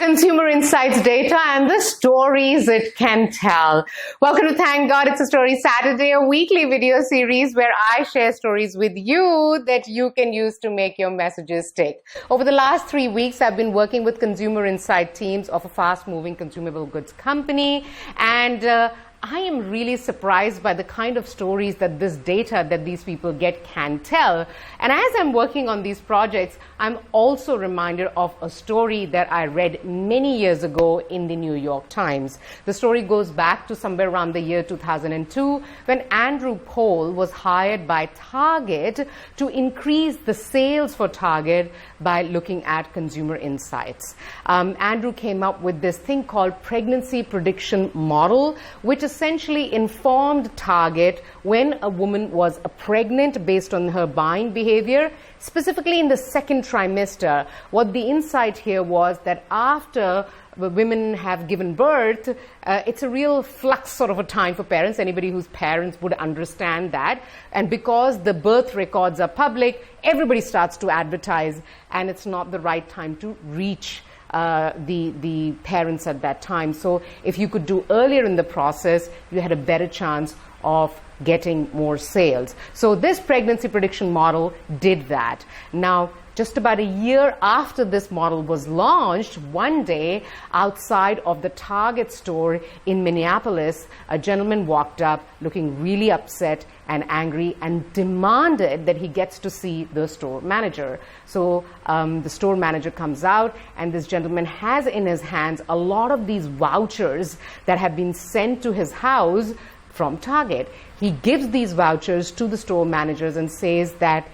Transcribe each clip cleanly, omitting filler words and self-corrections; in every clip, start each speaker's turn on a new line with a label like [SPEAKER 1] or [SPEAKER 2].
[SPEAKER 1] Consumer insights data and the stories it can tell. Welcome to Thank God It's a Story Saturday, a weekly video series where I share stories with you that you can use to make your messages stick. Over the last 3 weeks, I've been working with consumer insight teams of a fast-moving consumable goods company, and I am really surprised by the kind of stories that this data that these people get can tell. And as I'm working on these projects, I'm also reminded of a story that I read many years ago in the New York Times. The story goes back to somewhere around the year 2002 when Andrew Cole was hired by Target to increase the sales for Target by looking at consumer insights. Andrew came up with this thing called pregnancy prediction model, which essentially informed Target when a woman was pregnant based on her buying behavior, specifically in the second trimester. What the insight here was that after women have given birth, it's a real flux sort of a time for parents. Anybody whose parents would understand that. And because the birth records are public, everybody starts to advertise, and it's not the right time to reach the parents at that time. So if you could do earlier in the process, you had a better chance of getting more sales. So this pregnancy prediction model did that. Now, just about a year after this model was launched, one day outside of the Target store in Minneapolis, a gentleman walked up looking really upset and angry and demanded that he gets to see the store manager. So the store manager comes out, and this gentleman has in his hands a lot of these vouchers that have been sent to his house from Target. He gives these vouchers to the store managers and says that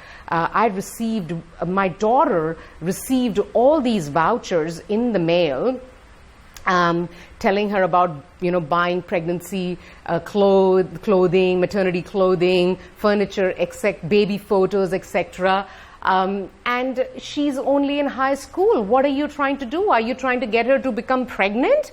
[SPEAKER 1] my daughter received all these vouchers in the mail, telling her about, buying pregnancy clothing, maternity clothing, furniture, baby photos, etc. And she's only in high school. What are you trying to do? Are you trying to get her to become pregnant?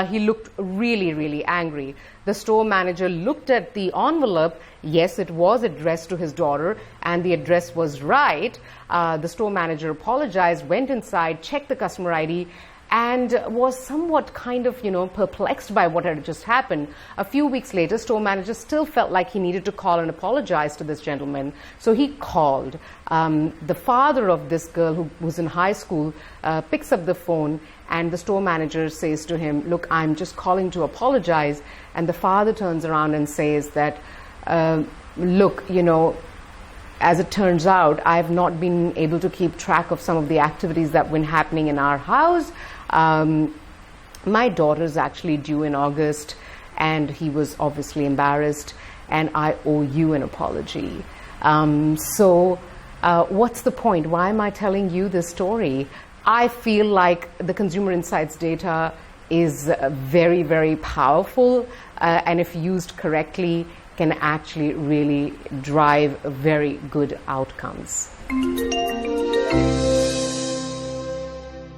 [SPEAKER 1] He looked really, really angry. The store manager looked at the envelope. Yes, it was addressed to his daughter, and the address was right. The store manager apologized, went inside, checked the customer ID, and was somewhat kind of, perplexed by what had just happened. A few weeks later, store manager still felt like he needed to call and apologize to this gentleman. So he called. The father of this girl who was in high school picks up the phone, and the store manager says to him, "Look, I'm just calling to apologize." And the father turns around and says that, "Look, as it turns out, I've not been able to keep track of some of the activities that have been happening in our house. My daughter is actually due in August," and he was obviously embarrassed, "and I owe you an apology." So what's the point? Why am I telling you this story? I feel like the consumer insights data is very, very powerful, and if used correctly, can actually really drive very good outcomes.